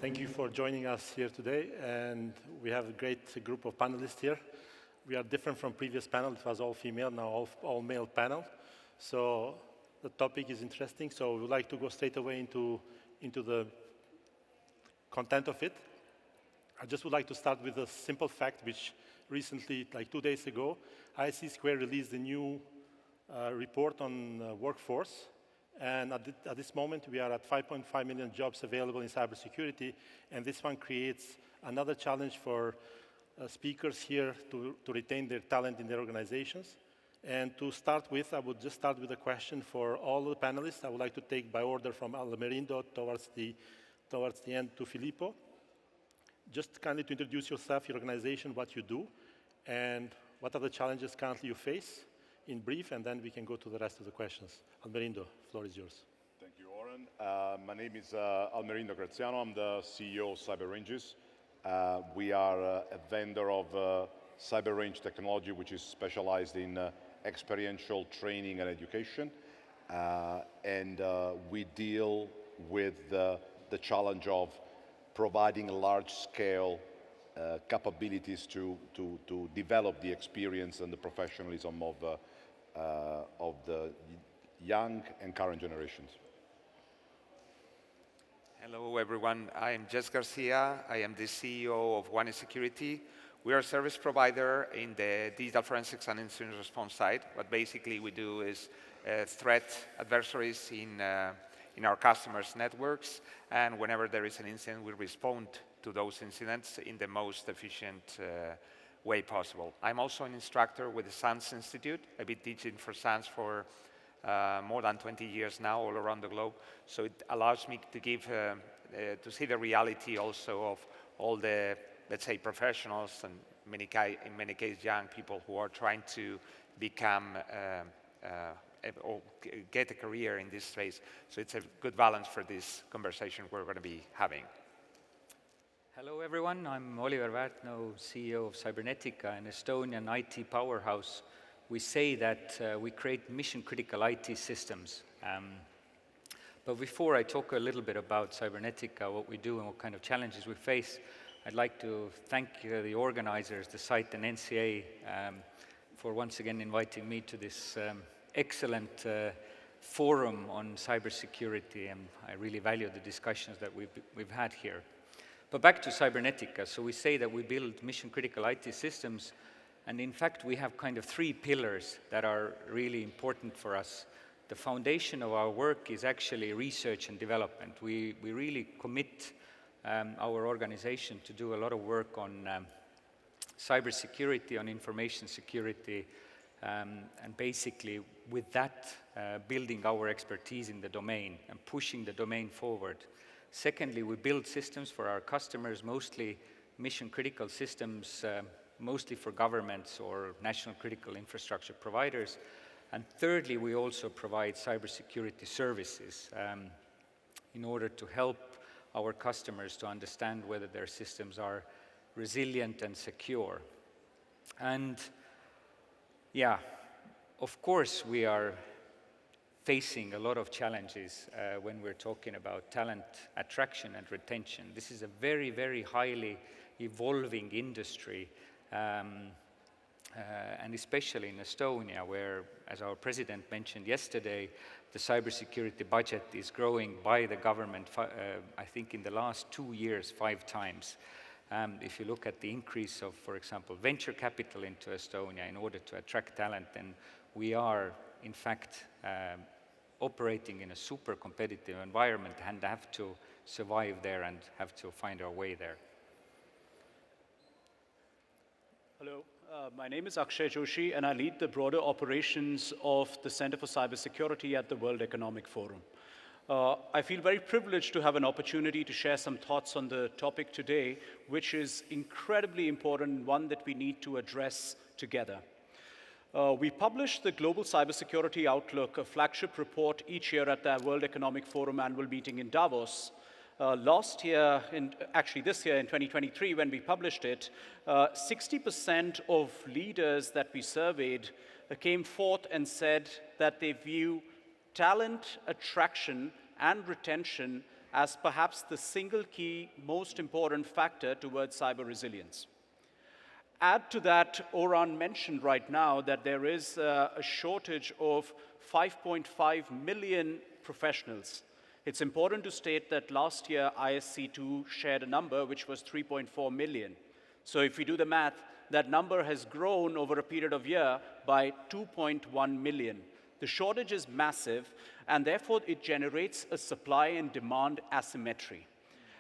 Thank you for joining us here today, and we have a great group of panelists here. We are different from previous panel. It was all female, now all male panel. So the topic is interesting, so we would like to go straight away into the content of it. I just would like to start with a simple fact, which recently, like 2 days ago, IC Square released a new report on workforce. And at this moment, we are at 5.5 million jobs available in cybersecurity, and this one creates another challenge for speakers here to retain their talent in their organizations. And to start with, I would just start with a question for all the panelists. I would like to take by order from Almerindo towards the end to Filippo. Just kindly to introduce yourself, your organization, what you do, and what are the challenges currently you face in brief, and then we can go to the rest of the questions. Almerindo, the floor is yours. Thank you, Oren. My name is Almerindo Graziano. I'm the CEO of CyberRanges. We are a vendor of CyberRange technology, which is specialized in experiential training and education. And we deal with the challenge of providing large-scale capabilities to develop the experience and the professionalism of the young and current generations. Hello, everyone. I am Jess Garcia. I am the CEO of One Security. We are a service provider in the digital forensics and incident response side. What basically we do is threat adversaries in our customers' networks, and whenever there is an incident, we respond to those incidents in the most efficient way possible. I'm also an instructor with the SANS Institute. I've been teaching for SANS for more than 20 years now, all around the globe. So it allows me to give, to see the reality also of all the, let's say, professionals and in many cases young people who are trying to become or get a career in this space. So it's a good balance for this conversation we're going to be having. Hello everyone, I'm Oliver Väärtnau, CEO of Cybernetica, an Estonian IT powerhouse. We say that we create mission-critical IT systems. But before I talk a little bit about Cybernetica, what we do and what kind of challenges we face, I'd like to thank the organizers, the site and NCA, for once again inviting me to this excellent forum on cybersecurity, and I really value the discussions that we've had here. But back to Cybernetica. So we say that we build mission-critical IT systems, and in fact we have kind of 3 pillars that are really important for us. The foundation of our work is actually research and development. We really commit our organization to do a lot of work on cybersecurity, on information security, and basically with that building our expertise in the domain and pushing the domain forward. Secondly, we build systems for our customers, mostly mission-critical systems, mostly for governments or national critical infrastructure providers. And thirdly, we also provide cybersecurity services in order to help our customers to understand whether their systems are resilient and secure. And yeah, of course we are facing a lot of challenges when we're talking about talent attraction and retention. This is a very, very highly evolving industry, and especially in Estonia, where, as our president mentioned yesterday, the cybersecurity budget is growing by the government, I think in the last 2 years, 5 times. If you look at the increase of, for example, venture capital into Estonia in order to attract talent, then we are, in fact, operating in a super competitive environment and have to survive there and have to find our way there. Hello, my name is Akshay Joshi, and I lead the broader operations of the Center for Cybersecurity at the World Economic Forum. I feel very privileged to have an opportunity to share some thoughts on the topic today, which is incredibly important, one that we need to address together. We publish the Global Cybersecurity Outlook, a flagship report each year at the World Economic Forum annual meeting in Davos. Last year, actually this year in 2023, when we published it, 60% of leaders that we surveyed came forth and said that they view talent attraction and retention as perhaps the single key most important factor towards cyber resilience. Add to that, Oran mentioned right now that there is a shortage of 5.5 million professionals. It's important to state that last year ISC2 shared a number which was 3.4 million. So if we do the math, that number has grown over a period of year by 2.1 million. The shortage is massive, and therefore it generates a supply and demand asymmetry.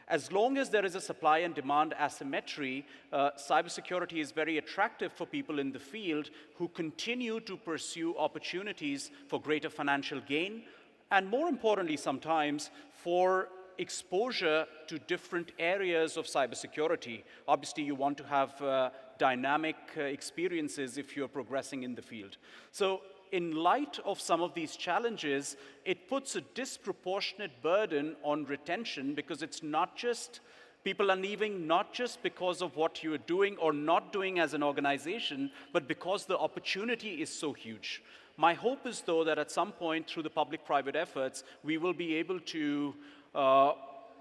As long as there is a supply and demand asymmetry, cybersecurity is very attractive for people in the field who continue to pursue opportunities for greater financial gain, and more importantly sometimes for exposure to different areas of cybersecurity. Obviously, you want to have dynamic experiences if you're progressing in the field. So in light of some of these challenges, it puts a disproportionate burden on retention because it's not just people are leaving not just because of what you're doing or not doing as an organization, but because the opportunity is so huge. My hope is, though, that at some point through the public-private efforts, we will be able to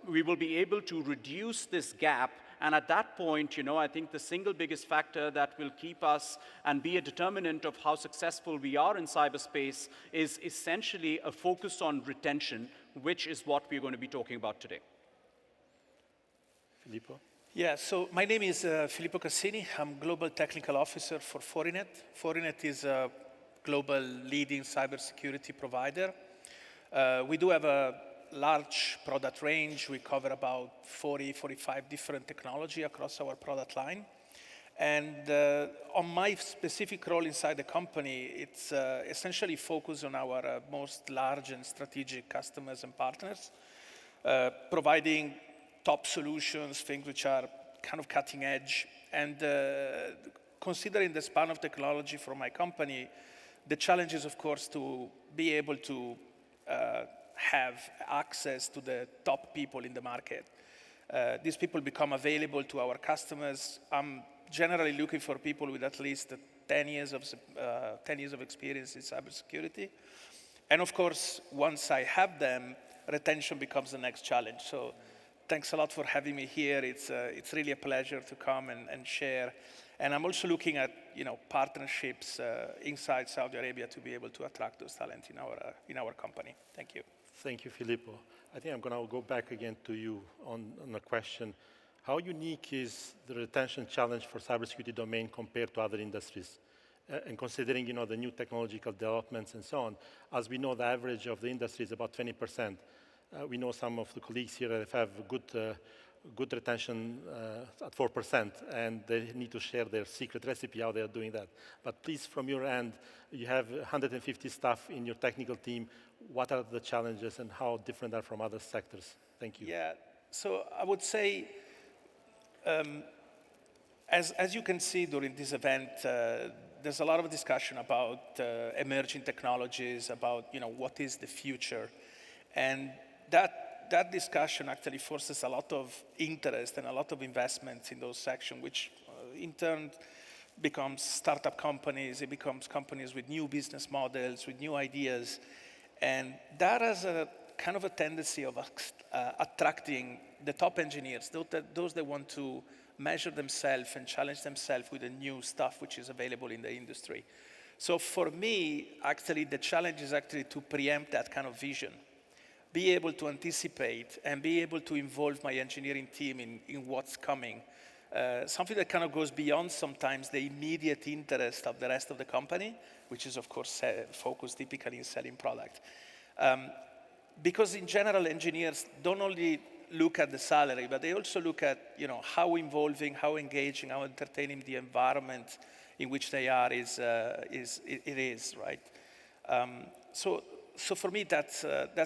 reduce this gap. And at that point, I think the single biggest factor that will keep us and be a determinant of how successful we are in cyberspace is essentially a focus on retention, which is what we're going to be talking about today. Filippo? Yeah, so my name is Filippo Cassini. I'm Global Technical Officer for Fortinet. Fortinet is a global leading cybersecurity provider. We do have a large product range. We cover about 45 different technology across our product line. And on my specific role inside the company, it's essentially focused on our most large and strategic customers and partners, providing top solutions, things which are kind of cutting edge. And considering the span of technology for my company, the challenge is, of course, to be able to have access to the top people in the market. These people become available to our customers. I'm generally looking for people with at least 10 years of experience in cybersecurity. And of course, once I have them, retention becomes the next challenge. So thanks a lot for having me here. It's really a pleasure to come and share. And I'm also looking at partnerships inside Saudi Arabia to be able to attract those talent in our company. Thank you. Thank you, Filippo. I think I'm going to go back again to you on a question. How unique is the retention challenge for cybersecurity domain compared to other industries? And considering the new technological developments and so on, as we know, the average of the industry is about 20%. We know some of the colleagues here that have good retention at 4%, and they need to share their secret recipe how they are doing that. But please, from your end, you have 150 staff in your technical team. What are the challenges and how different are from other sectors? Thank you. Yeah, so I would say, as you can see during this event, there's a lot of discussion about emerging technologies, about what is the future, and that discussion actually forces a lot of interest and a lot of investment in those sections, which in turn becomes startup companies. It becomes companies with new business models, with new ideas, and that has a kind of a tendency of attracting the top engineers, those that want to measure themselves and challenge themselves with the new stuff which is available in the industry. So for me, actually, the challenge is actually to preempt that kind of vision, be able to anticipate and be able to involve my engineering team in what's coming. Something that kind of goes beyond sometimes the immediate interest of the rest of the company, which is, of course, focused typically in selling product. Because in general, engineers don't only look at the salary, but they also look at how involving, how engaging, how entertaining the environment in which they are is, right? So for me, that's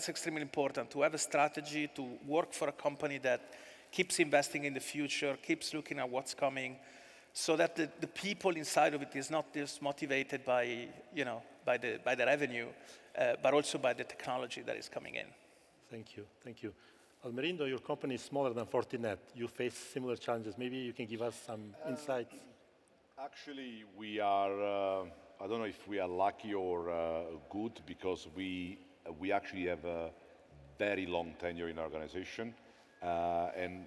extremely important, to have a strategy, to work for a company that keeps investing in the future, keeps looking at what's coming, so that the people inside of it is not just motivated by the revenue, but also by the technology that is coming in. Thank you, thank you. Almerindo, your company is smaller than Fortinet. You face similar challenges. Maybe you can give us some insights. Actually, we are, I don't know if we are lucky or good, because we actually have very long tenure in our organization, and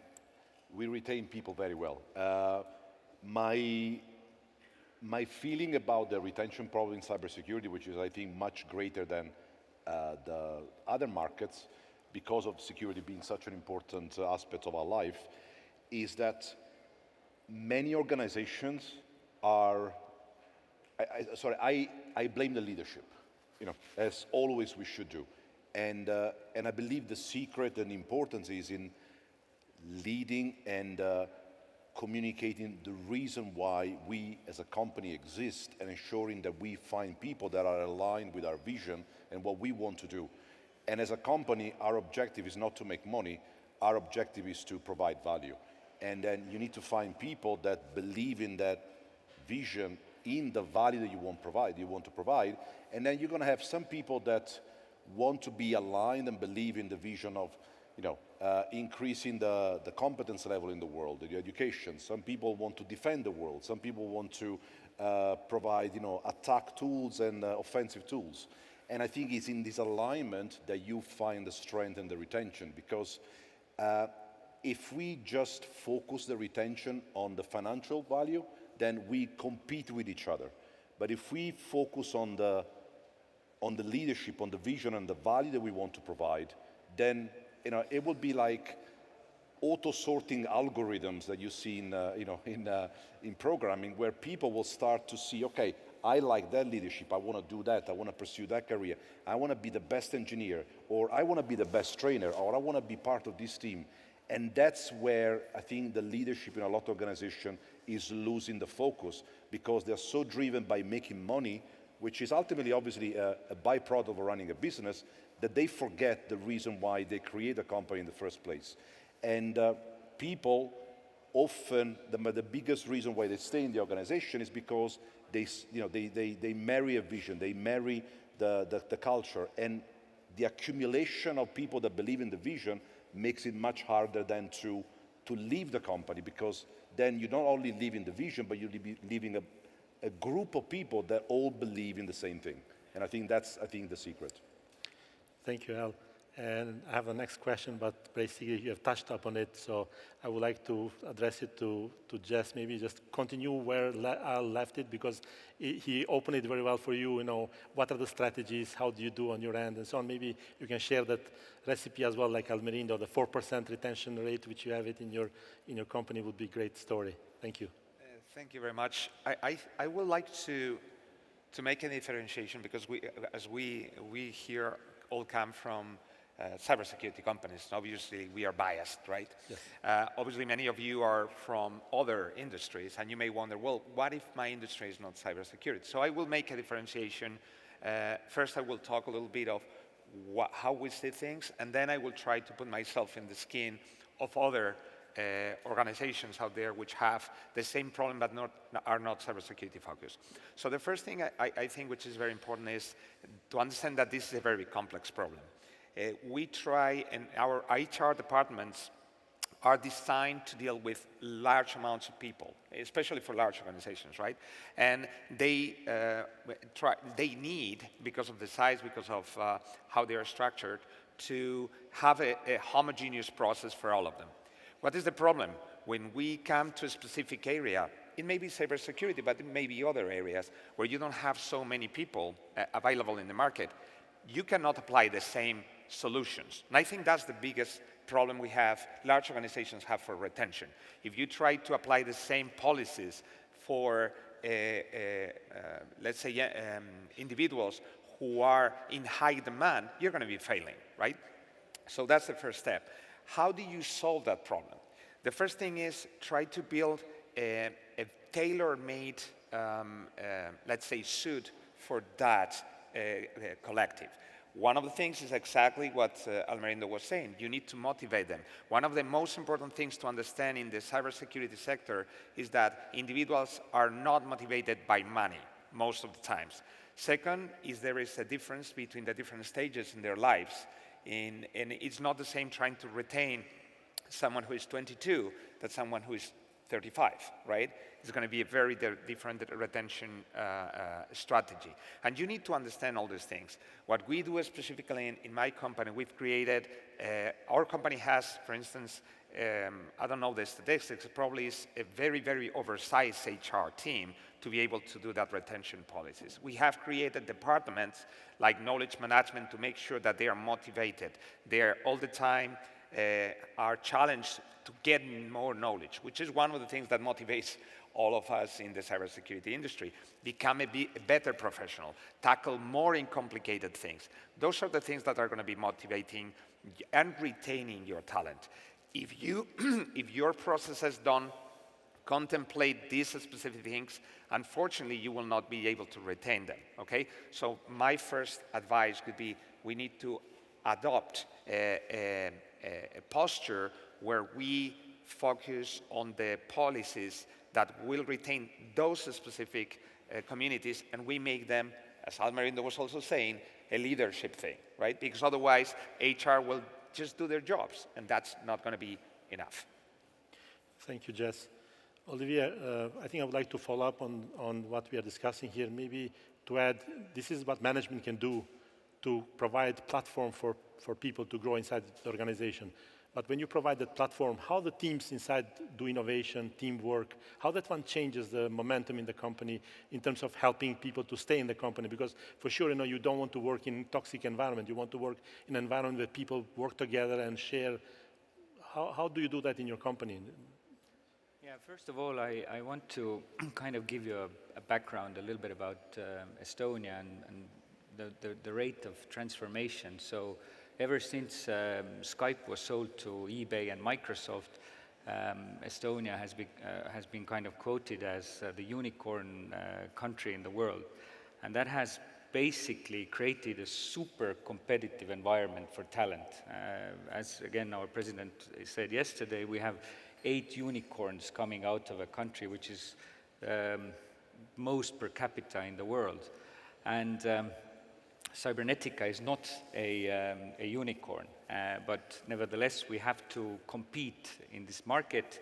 we retain people very well. My feeling about the retention problem in cybersecurity, which is, I think, much greater than the other markets, because of security being such an important aspect of our life, is that many organizations are, I blame the leadership, as always we should do. And I believe the secret and importance is in leading and communicating the reason why we as a company exist and ensuring that we find people that are aligned with our vision and what we want to do. And as a company, our objective is not to make money, our objective is to provide value. And then you need to find people that believe in that vision, in the value that you want to provide. And then you're going to have some people that want to be aligned and believe in the vision of increasing the competence level in the world, the education. Some people want to defend the world. Some people want to provide, attack tools and offensive tools. And I think it's in this alignment that you find the strength and the retention, because if we just focus the retention on the financial value, then we compete with each other. But if we focus on the leadership, on the vision and the value that we want to provide, then it would be like auto-sorting algorithms that you see in programming, where people will start to see, okay, I like that leadership, I want to do that, I want to pursue that career, I want to be the best engineer, or I want to be the best trainer, or I want to be part of this team. And that's where I think the leadership in a lot of organizations is losing the focus, because they're so driven by making money, which is ultimately obviously a byproduct of running a business, that they forget the reason why they create a company in the first place. And people often, the biggest reason why they stay in the organization is because they marry a vision, they marry the culture, and the accumulation of people that believe in the vision makes it much harder than to leave the company, because then you not only live in the vision, but you'll be leaving a group of people that all believe in the same thing. And I think that's the secret. Thank you, Al. And I have the next question, but basically you have touched upon it, so I would like to address it to Jess. Maybe just continue where Al left it, because he opened it very well for you. What are the strategies? How do you do on your end, and so on? Maybe you can share that recipe as well, like Almerindo, the 4% retention rate, which you have it in your company, would be a great story. Thank you. Thank you very much. I would like to make a differentiation, because we here all come from cybersecurity companies. Obviously, we are biased, right? Yes. Obviously, many of you are from other industries, and you may wonder, well, what if my industry is not cybersecurity? So I will make a differentiation. First, I will talk a little bit of how we see things, and then I will try to put myself in the skin of other organizations out there which have the same problem but are not cybersecurity focused. So the first thing I think which is very important is to understand that this is a very complex problem. We try, and our HR departments are designed to deal with large amounts of people, especially for large organizations, right? And they need, because of the size, because of how they are structured, to have a homogeneous process for all of them. What is the problem? When we come to a specific area, it may be cybersecurity, but it may be other areas where you don't have so many people available in the market. You cannot apply the same solutions. And I think that's the biggest problem large organizations have for retention. If you try to apply the same policies for, let's say, individuals who are in high demand, you're going to be failing, right? So that's the first step. How do you solve that problem? The first thing is try to build a tailor-made, let's say, suit for that collective. One of the things is exactly what Almerindo was saying. You need to motivate them. One of the most important things to understand in the cybersecurity sector is that individuals are not motivated by money most of the times. Second is there is a difference between the different stages in their lives. And it's not the same trying to retain someone who is 22 than someone who is 35, right? It's going to be a very different retention strategy. And you need to understand all these things. What we do specifically in my company, we've created, our company has, for instance, I don't know the statistics, it probably is a very, very oversized HR team to be able to do that retention policies. We have created departments like knowledge management to make sure that they are motivated. They are all the time are challenged to get more knowledge, which is one of the things that motivates all of us in the cybersecurity industry. Become a better professional, tackle more complicated things. Those are the things that are going to be motivating and retaining your talent. If your processes don't contemplate these specific things, unfortunately, you will not be able to retain them, okay? So my first advice would be we need to adopt a posture where we focus on the policies that will retain those specific communities, and we make them, as Almerindo was also saying, a leadership thing, right? Because otherwise, HR will just do their jobs, and that's not going to be enough. Thank you, Jess. Olivier, I think I would like to follow up on what we are discussing here. Maybe to add, this is what management can do to provide platform for people to grow inside the organization. But when you provide that platform, how the teams inside do innovation, teamwork, how that one changes the momentum in the company in terms of helping people to stay in the company? Because for sure, you don't want to work in a toxic environment. You want to work in an environment where people work together and share. How do you do that in your company? Yeah, first of all, I want to kind of give you a background a little bit about Estonia and the rate of transformation. So ever since Skype was sold to eBay and Microsoft, Estonia has been kind of quoted as the unicorn country in the world. And that has basically created a super competitive environment for talent. As again, our president said yesterday, we have 8 unicorns coming out of a country which is most per capita in the world. And Cybernetica is not a unicorn, but nevertheless we have to compete in this market,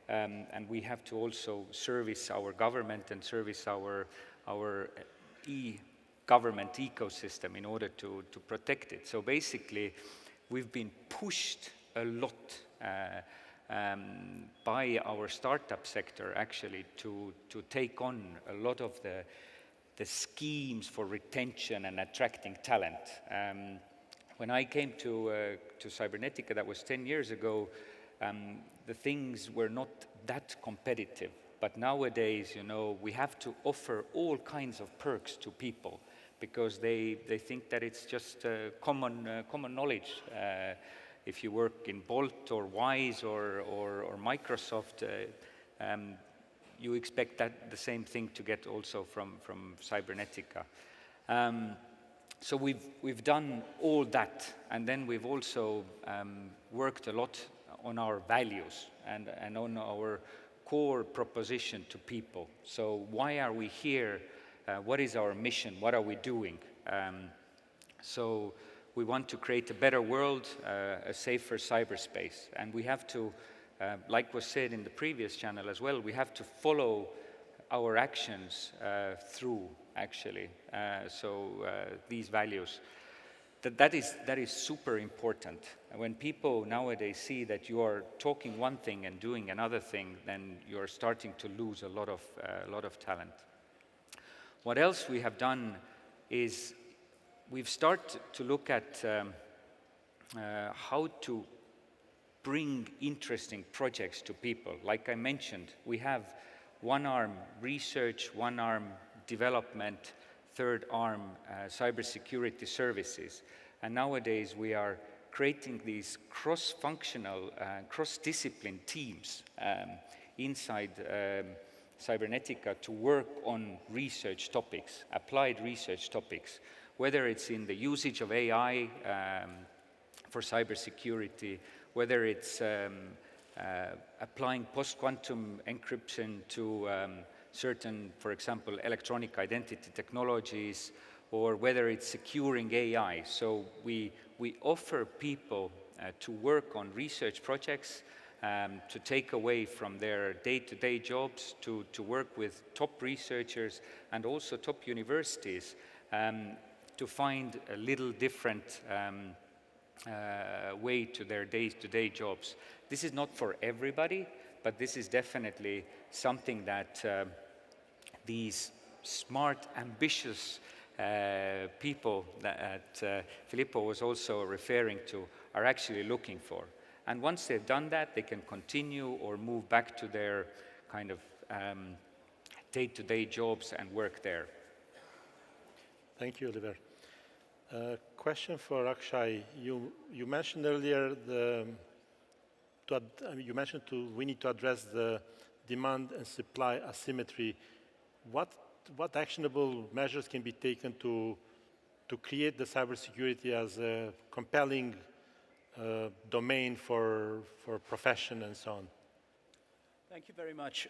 and we have to also service our government and service our government ecosystem in order to protect it. So basically, we've been pushed a lot by our startup sector actually to take on a lot of the schemes for retention and attracting talent. When I came to Cybernetica, that was 10 years ago, the things were not that competitive. But nowadays, we have to offer all kinds of perks to people because they think that it's just common knowledge. If you work in Bolt or Wise or Microsoft, you expect that the same thing to get also from Cybernetica. So we've done all that, and then we've also worked a lot on our values and on our core proposition to people. So why are we here? What is our mission? What are we doing? So we want to create a better world, a safer cyberspace, and we have to, like was said in the previous channel as well, we have to follow our actions through, actually. These values. That is super important. When people nowadays see that you are talking one thing and doing another thing, then you're starting to lose a lot of talent. What else we have done is we've started to look at how to bring interesting projects to people. Like I mentioned, we have one arm research, one arm development, third arm cybersecurity services. And nowadays we are creating these cross-functional, cross-discipline teams inside Cybernetica to work on research topics, applied research topics, whether it's in the usage of AI for cybersecurity, whether it's applying post-quantum encryption to certain, for example, electronic identity technologies, or whether it's securing AI. So we offer people to work on research projects to take away from their day-to-day jobs to work with top researchers and also top universities to find a little different way to their day-to-day jobs. This is not for everybody, but this is definitely something that these smart, ambitious people that Filippo was also referring to are actually looking for. And once they've done that, they can continue or move back to their kind of day-to-day jobs and work there. Thank you, Oliver. Question for Akshay. You mentioned earlier we need to address the demand and supply asymmetry. What actionable measures can be taken to create the cybersecurity as a compelling domain for profession and so on? Thank you very much.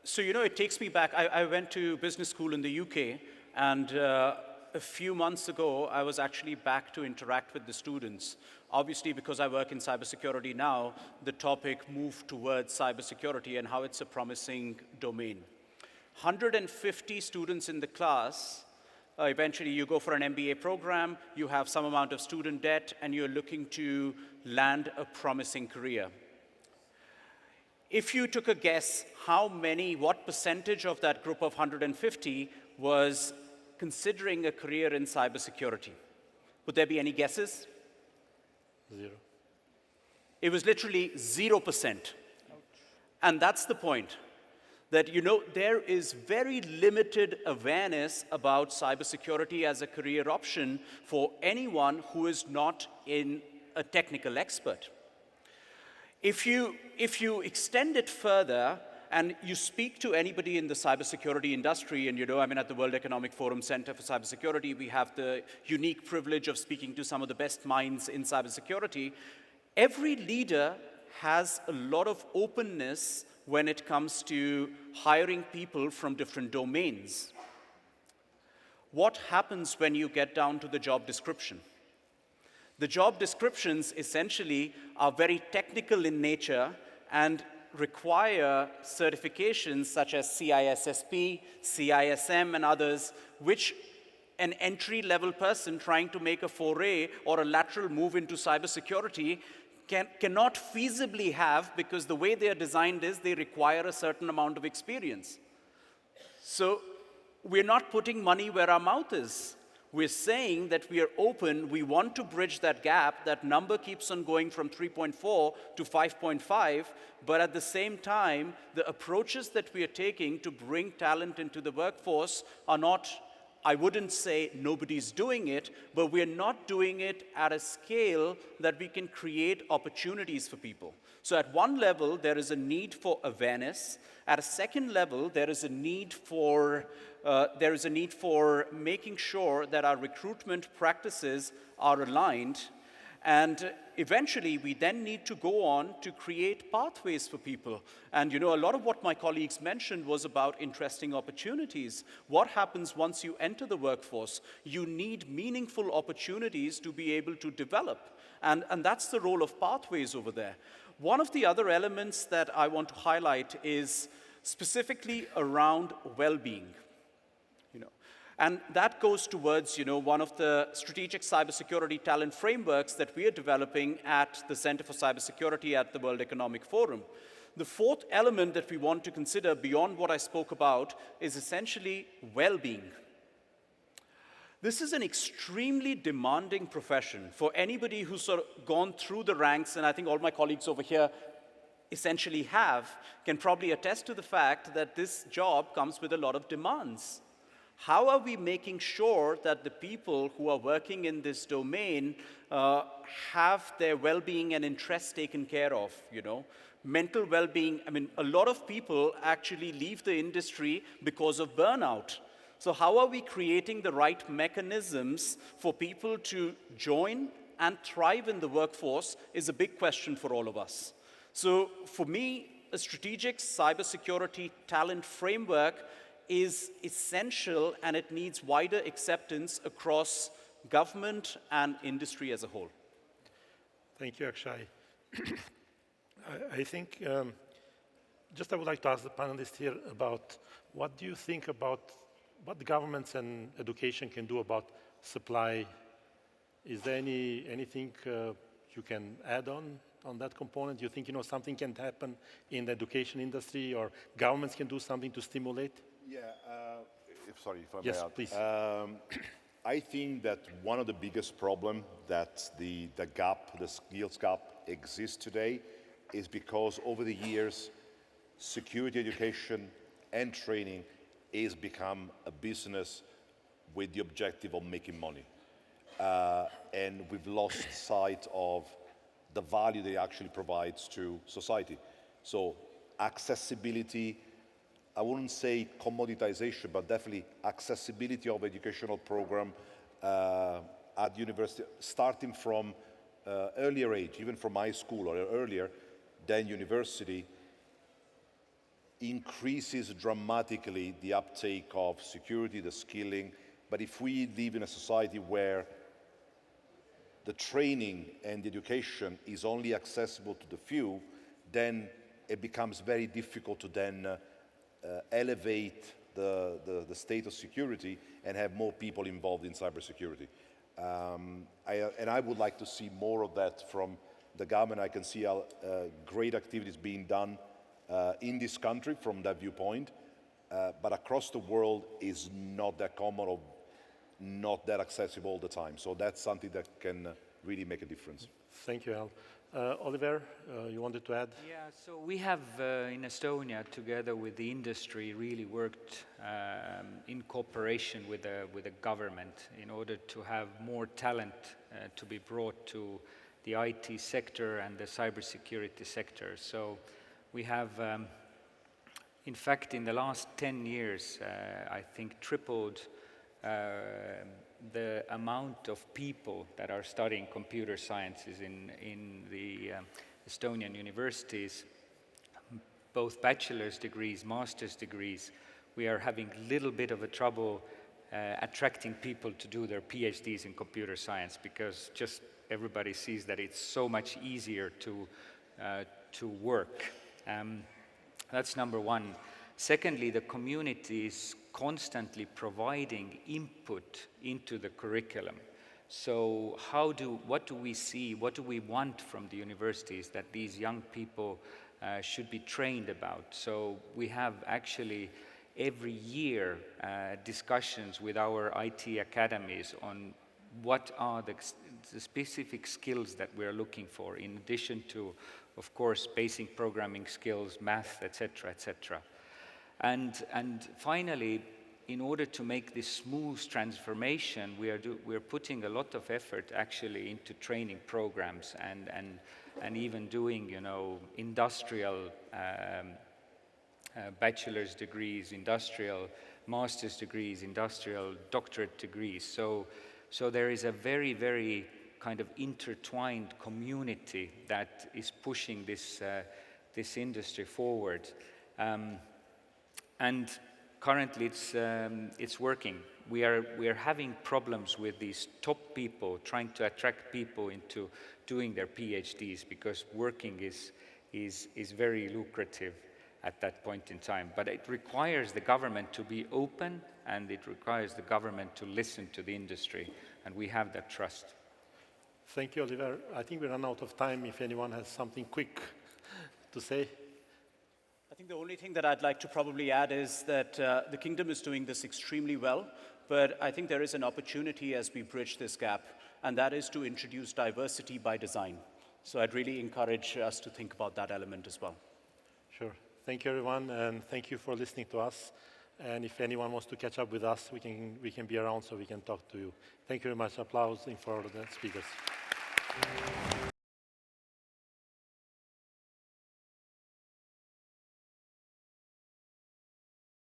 So, it takes me back. I went to business school in the UK, and a few months ago, I was actually back to interact with the students. Obviously, because I work in cybersecurity now, the topic moved towards cybersecurity and how it's a promising domain. 150 students in the class. Eventually, you go for an MBA program, you have some amount of student debt, and you're looking to land a promising career. If you took a guess, what percentage of that group of 150 was considering a career in cybersecurity? Would there be any guesses? 0. It was literally 0%. And that's the point. That, there is very limited awareness about cybersecurity as a career option for anyone who is not a technical expert. If you extend it further and you speak to anybody in the cybersecurity industry, and at the World Economic Forum Center for Cybersecurity, we have the unique privilege of speaking to some of the best minds in cybersecurity. Every leader has a lot of openness when it comes to hiring people from different domains. What happens when you get down to the job description? The job descriptions essentially are very technical in nature and require certifications such as CISSP, CISM, and others, which an entry-level person trying to make a foray or a lateral move into cybersecurity cannot feasibly have, because the way they are designed is they require a certain amount of experience. So we're not putting money where our mouth is. We're saying that we are open, we want to bridge that gap. That number keeps on going from 3.4 to 5.5, but at the same time, the approaches that we are taking to bring talent into the workforce are not, I wouldn't say nobody's doing it, but we're not doing it at a scale that we can create opportunities for people. So at one level, there is a need for awareness. At a second level, there is a need for making sure that our recruitment practices are aligned. And eventually, we then need to go on to create pathways for people. And a lot of what my colleagues mentioned was about interesting opportunities. What happens once you enter the workforce? You need meaningful opportunities to be able to develop. And that's the role of pathways over there. One of the other elements that I want to highlight is specifically around well-being. And that goes towards, one of the strategic cybersecurity talent frameworks that we are developing at the Center for Cybersecurity at the World Economic Forum. The fourth element that we want to consider beyond what I spoke about is essentially well-being. This is an extremely demanding profession for anybody who's sort of gone through the ranks, and I think all my colleagues over here essentially can probably attest to the fact that this job comes with a lot of demands. How are we making sure that the people who are working in this domain have their well-being and interests taken care of, Mental well-being, a lot of people actually leave the industry because of burnout. So how are we creating the right mechanisms for people to join and thrive in the workforce is a big question for all of us. So for me, a strategic cybersecurity talent framework is essential, and it needs wider acceptance across government and industry as a whole. Thank you, Akshay. I think, just I would like to ask the panelists here about what do you think about what the governments and education can do about supply? Is there anything you can add on that component? You think something can happen in the education industry, or governments can do something to stimulate? Yeah, sorry if I may Yes, add. please. I think that one of the biggest problems that the gap, the skills gap exists today is because over the years, security education and training has become a business with the objective of making money. And we've lost sight of the value that it actually provides to society. So accessibility, I wouldn't say commoditization, but definitely accessibility of educational program at university, starting from earlier age, even from high school or earlier than university, increases dramatically the uptake of security, the skilling. But if we live in a society where the training and the education is only accessible to the few, then it becomes very difficult to then elevate the state of security and have more people involved in cybersecurity. And I would like to see more of that from the government. I can see great activities being done in this country from that viewpoint, but across the world is not that common or not that accessible all the time. So that's something that can really make a difference. Thank you, Al. Oliver, you wanted to add? Yeah, so we have in Estonia, together with the industry, really worked in cooperation with the government in order to have more talent to be brought to the IT sector and the cybersecurity sector. So we have, in fact, in the last 10 years, I think tripled the amount of people that are studying computer sciences in the Estonian universities, both bachelor's degrees, master's degrees. We are having a little bit of a trouble attracting people to do their PhDs in computer science, because just everybody sees that it's so much easier to work. That's number one. Secondly, the community is constantly providing input into the curriculum. So what do we see, what do we want from the universities that these young people should be trained about? So we have actually every year discussions with our IT academies on what are the specific skills that we're looking for, in addition to, of course, basic programming skills, math, etc., etc. And finally, in order to make this smooth transformation, we're putting a lot of effort actually into training programs and even doing, industrial bachelor's degrees, industrial master's degrees, industrial doctorate degrees. So there is a very, very kind of intertwined community that is pushing this industry forward. And currently it's working. We are having problems with these top people, trying to attract people into doing their PhDs, because working is very lucrative at that point in time. But it requires the government to be open, and it requires the government to listen to the industry, and we have that trust. Thank you, Oliver. I think we run out of time if anyone has something quick to say. I think the only thing that I'd like to probably add is that the Kingdom is doing this extremely well, but I think there is an opportunity as we bridge this gap, and that is to introduce diversity by design. So I'd really encourage us to think about that element as well. Sure. Thank you, everyone, and thank you for listening to us. And if anyone wants to catch up with us, we can be around so we can talk to you. Thank you very much. Applause for the speakers.